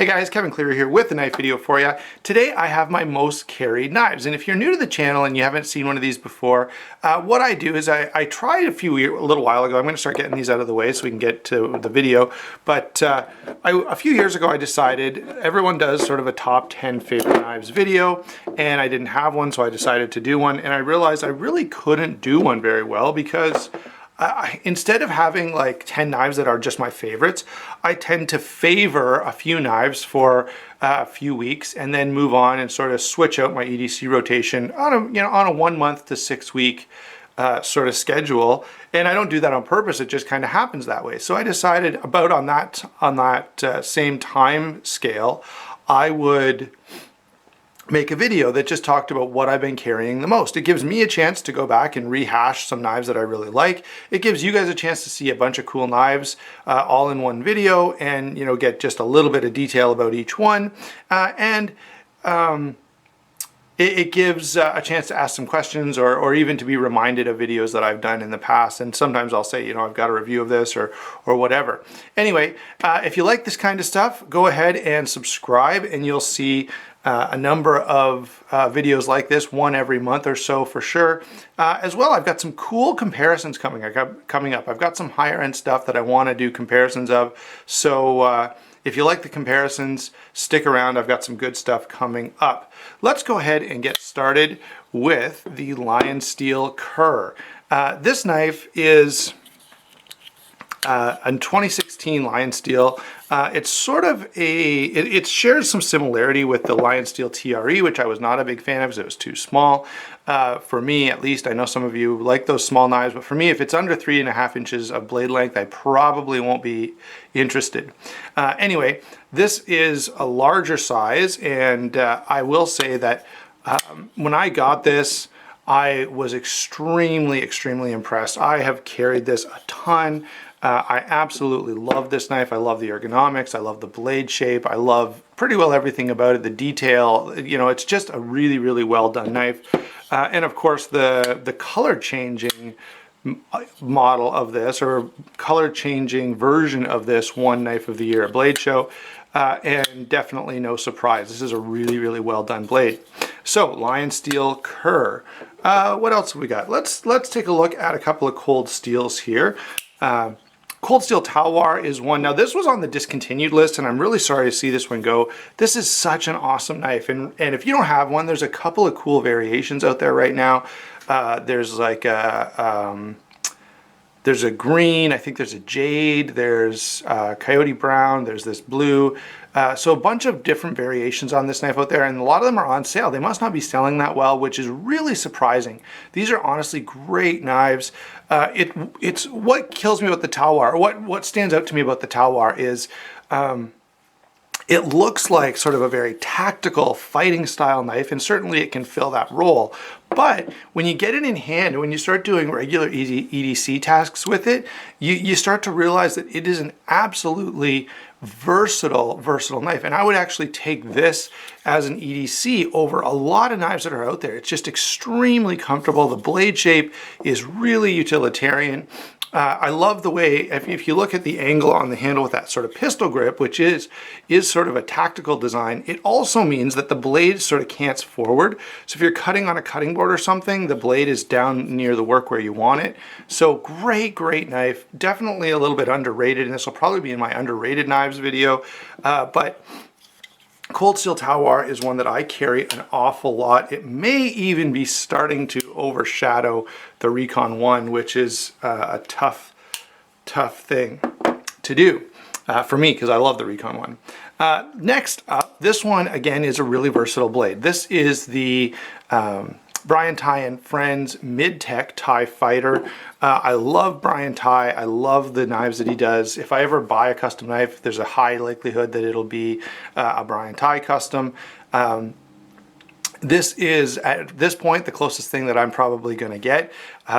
Hey guys, Kevin Cleary here with a knife video for you. Today I have my most carried knives, and if you're new to the channel and you haven't seen one of these before, what I do is I tried a little while ago. I'm going to start getting these out of the way so we can get to the video, but a few years ago I decided, everyone does sort of a top 10 favorite knives video, and I didn't have one, so I decided to do one, and I realized I really couldn't do one very well because instead of having like 10 knives that are just my favorites, I tend to favor a few knives for a few weeks and then move on and sort of switch out my EDC rotation on a 1 month to 6 week sort of schedule. And I don't do that on purpose, it just kind of happens that way. So I decided about on that same time scale, I would make a video that just talked about what I've been carrying the most. It gives me a chance to go back and rehash some knives that I really like. It gives you guys a chance to see a bunch of cool knives all in one video and get just a little bit of detail about each one. It gives a chance to ask some questions or even to be reminded of videos that I've done in the past. And sometimes I'll say, I've got a review of this or whatever. Anyway, if you like this kind of stuff, go ahead and subscribe and you'll see a number of videos like this, one every month or so for sure. As well, I've got some cool comparisons coming up. I've got some higher end stuff that I want to do comparisons of. So if you like the comparisons, stick around. I've got some good stuff coming up. Let's go ahead and get started with the Lion Steel Kerr. This knife is a 2016 Lion Steel. It's sort of it shares some similarity with the Lion Steel TRE, which I was not a big fan of because it was too small. For me, at least, I know some of you like those small knives, but for me, if it's under 3.5 inches of blade length, I probably won't be interested. Anyway, this is a larger size, and I will say that when I got this, I was extremely impressed. I have carried this a ton. I absolutely love this knife. I love the ergonomics. I love the blade shape. I love pretty well everything about it. The detail, it's just a really well done knife. And of course, the color changing model of this, or color changing version of this, won Knife of the Year at Blade Show. And definitely no surprise. This is a really well done blade. So Lion Steel Kerr. What else have we got? Let's take a look at a couple of cold steels here. Cold Steel Talwar is one. Now this was on the discontinued list, and I'm really sorry to see this one go. This is such an awesome knife, and if you don't have one, there's a couple of cool variations out there right now. There's like there's a green, I think there's a jade, there's coyote brown, there's this blue. So a bunch of different variations on this knife out there, and a lot of them are on sale. They must not be selling that well, which is really surprising. These are honestly great knives. It's what kills me about the Talwar, what stands out to me about the Talwar is it looks like sort of a very tactical fighting style knife, and certainly it can fill that role. But when you get it in hand and when you start doing regular EDC tasks with it, you start to realize that it is an absolutely versatile knife. And I would actually take this as an EDC over a lot of knives that are out there. It's just extremely comfortable. The blade shape is really utilitarian. I love the way, if you look at the angle on the handle with that sort of pistol grip, which is sort of a tactical design, it also means that the blade sort of cants forward. So if you're cutting on a cutting board or something, the blade is down near the work where you want it. So great knife. Definitely a little bit underrated, and this will probably be in my underrated knives video. But Cold Steel Talwar is one that I carry an awful lot. It may even be starting to overshadow the Recon 1, which is a tough thing to do for me because I love the Recon 1. Next up, this one again is a really versatile blade. This is the Bryant Eye Friends Mid-Tech TIE Fighter. I love Bryant Eye. I love the knives that he does. If I ever buy a custom knife, there's a high likelihood that it'll be a Bryant Eye custom. This is, at this point, the closest thing that I'm probably going to get.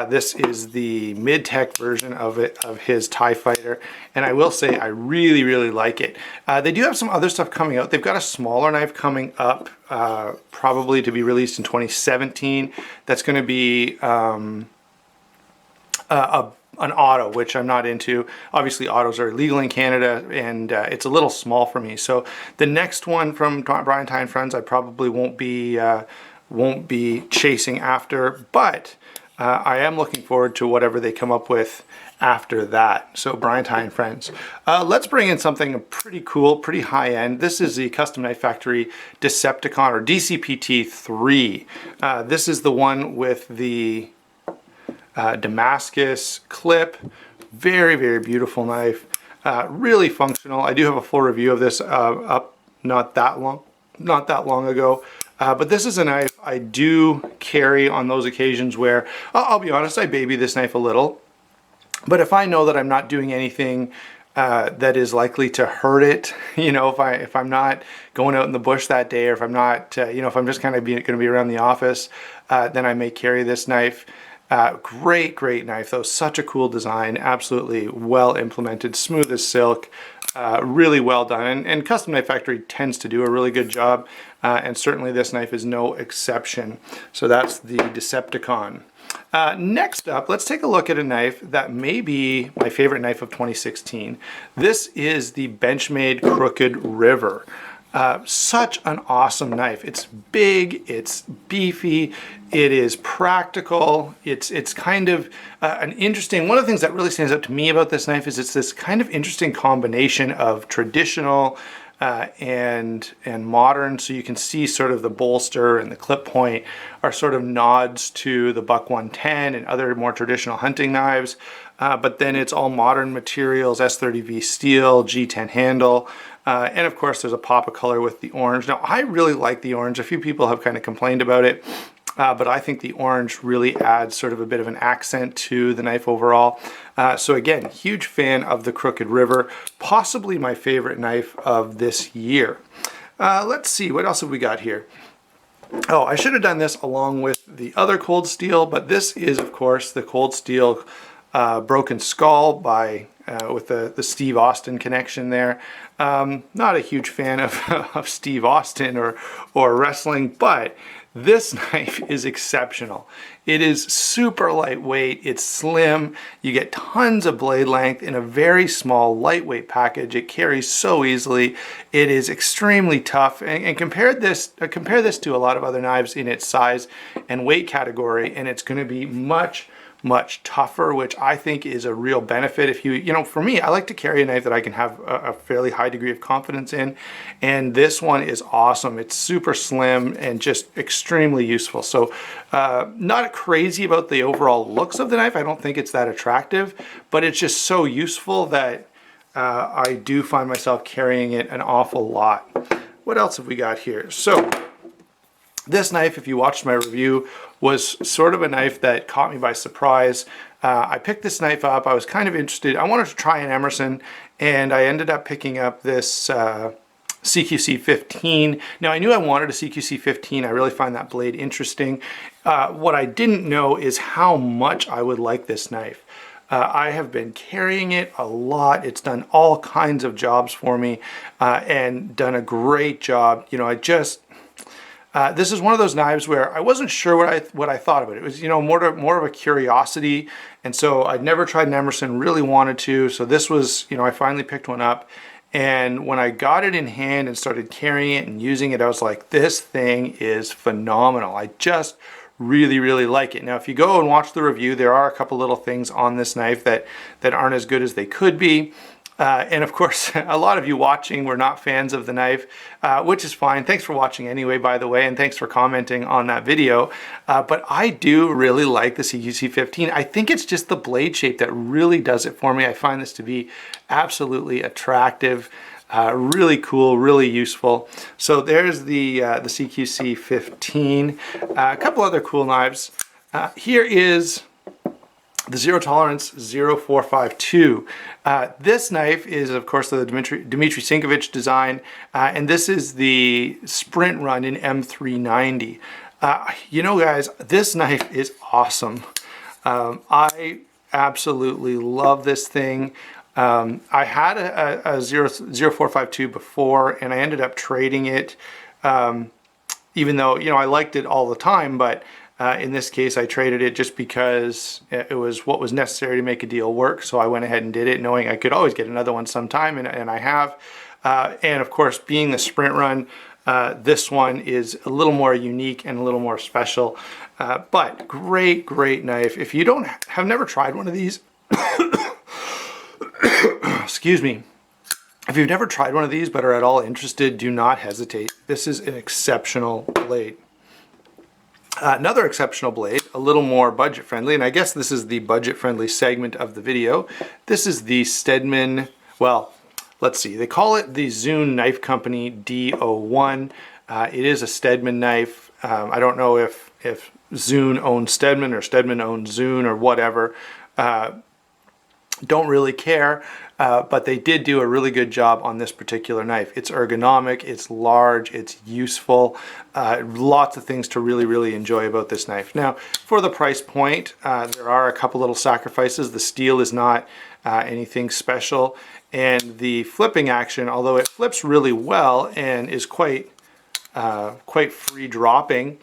This is the mid-tech version of his TIE Fighter, and I will say I really like it. They do have some other stuff coming out. They've got a smaller knife coming up, probably to be released in 2017. That's going to be an auto, which I'm not into. Obviously autos are illegal in Canada, and it's a little small for me. So the next one from Bryant Eye Friends I probably won't be chasing after, but I am looking forward to whatever they come up with after that. So Bryant Eye Friends. Let's bring in something pretty cool, pretty high end. This is the Custom Knife Factory Decepticon, or DCPT-3. This is the one with the Damascus clip. Very, very beautiful knife. Really functional. I do have a full review of this up not that long ago. But this is a knife I do carry on those occasions where, I'll be honest, I baby this knife a little. But if I know that I'm not doing anything that is likely to hurt it, you know, if I'm not going out in the bush that day, or if I'm not, you know, if I'm just kind of going to be around the office, then I may carry this knife. Great knife though. Such a cool design. Absolutely well implemented, smooth as silk. Really well done, and Custom Knife Factory tends to do a really good job, and certainly this knife is no exception. So that's the Decepticon. Next up, let's take a look at a knife that may be my favorite knife of 2016. This is the Benchmade Crooked River. Such an awesome knife. It's big, it's beefy, it is practical, it's kind of an interesting, one of the things that really stands out to me about this knife is it's this kind of interesting combination of traditional and modern. So you can see sort of the bolster and the clip point are sort of nods to the Buck 110 and other more traditional hunting knives. But then it's all modern materials, S30V steel, G10 handle. And of course there's a pop of color with the orange. Now I really like the orange. A few people have kind of complained about it, but I think the orange really adds sort of a bit of an accent to the knife overall. So again, huge fan of the Crooked River, possibly my favorite knife of this year. Let's see, what else have we got here? Oh, I should have done this along with the other Cold Steel, but this is of course the Cold Steel Broken Skull by with the Steve Austin connection there. Not a huge fan of Steve Austin or wrestling, but this knife is exceptional. It is super lightweight, it's slim, you get tons of blade length in a very small lightweight package. It carries so easily. It is extremely tough, and compare this to a lot of other knives in its size and weight category, and it's going to be much tougher, which I think is a real benefit. If you know, for me, I like to carry a knife that I can have a fairly high degree of confidence in, and this one is awesome. It's super slim and just extremely useful. So not crazy about the overall looks of the knife. I don't think it's that attractive, but it's just so useful that I do find myself carrying it an awful lot. What else have we got here? So this knife, if you watched my review, was sort of a knife that caught me by surprise. I picked this knife up. I was kind of interested. I wanted to try an Emerson, and I ended up picking up this CQC 15. Now, I knew I wanted a CQC 15. I really find that blade interesting. What I didn't know is how much I would like this knife. I have been carrying it a lot. It's done all kinds of jobs for me and done a great job. You know, this is one of those knives where I wasn't sure what I thought of it. It was, you know, more of a curiosity, and so I'd never tried an Emerson, really wanted to. So this was, you know, I finally picked one up, and when I got it in hand and started carrying it and using it, I was like, this thing is phenomenal. I just really like it. Now, if you go and watch the review, there are a couple little things on this knife that aren't as good as they could be. And of course, a lot of you watching were not fans of the knife, which is fine. Thanks for watching anyway, by the way, and thanks for commenting on that video. But I do really like the CQC 15. I think it's just the blade shape that really does it for me. I find this to be absolutely attractive, really cool, really useful. So there's the CQC 15. A couple other cool knives. Here is the Zero Tolerance 0452. This knife is, of course, the Dmitry Sinkovich design, and this is the Sprint Run in M390. You know, guys, this knife is awesome. I absolutely love this thing. I had a 0452 before, and I ended up trading it even though, you know, I liked it all the time, but in this case, I traded it just because it was what was necessary to make a deal work. So I went ahead and did it, knowing I could always get another one sometime, and I have. And of course, being the sprint run, this one is a little more unique and a little more special. But great, great knife. If you have never tried one of these, excuse me. If you've never tried one of these but are at all interested, do not hesitate. This is an exceptional blade. Another exceptional blade, a little more budget friendly, and I guess this is the budget friendly segment of the video. This is the Stedman, well, let's see, they call it the Zune Knife Company D01. It is a Stedman knife. I don't know if Zune owns Stedman or Stedman owns Zune or whatever. Don't really care, but they did do a really good job on this particular knife. It's ergonomic, it's large, it's useful, lots of things to really, really enjoy about this knife. Now, for the price point, there are a couple little sacrifices. The steel is not anything special, and the flipping action, although it flips really well and is quite free dropping,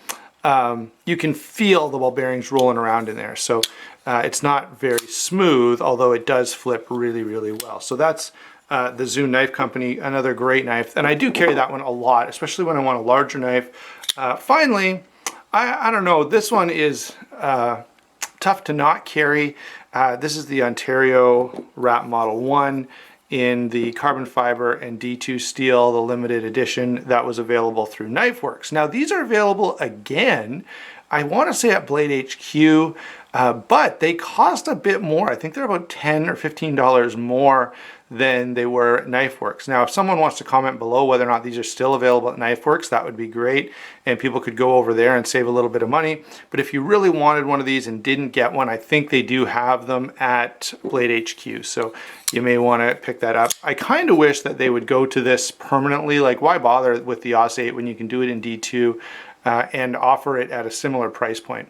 you can feel the ball bearings rolling around in there. So it's not very smooth, although it does flip really, really well. So that's the Zune Knife Company, another great knife. And I do carry that one a lot, especially when I want a larger knife. Finally, I don't know, this one is tough to not carry. This is the Ontario Wrap Model 1 in the carbon fiber and D2 steel, the limited edition that was available through KnifeWorks. Now these are available again, I want to say at Blade HQ, but they cost a bit more. I think they're about $10 or $15 more than they were at KnifeWorks. Now if someone wants to comment below whether or not these are still available at KnifeWorks, that would be great, and people could go over there and save a little bit of money. But if you really wanted one of these and didn't get one, I think they do have them at Blade HQ, so you may want to pick that up. I kind of wish that they would go to this permanently. Like, why bother with the Os 8 when you can do it in D2 and offer it at a similar price point?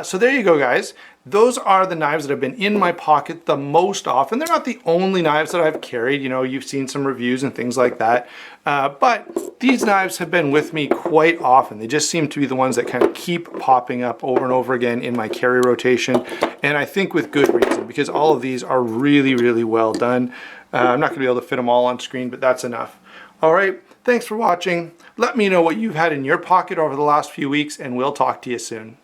So there you go, guys. Those are the knives that have been in my pocket the most often. They're not the only knives that I've carried. You know, you've seen some reviews and things like that. But these knives have been with me quite often. They just seem to be the ones that kind of keep popping up over and over again in my carry rotation. And I think with good reason, because all of these are really, really well done. I'm not going to be able to fit them all on screen, but that's enough. All right, thanks for watching. Let me know what you've had in your pocket over the last few weeks, and we'll talk to you soon.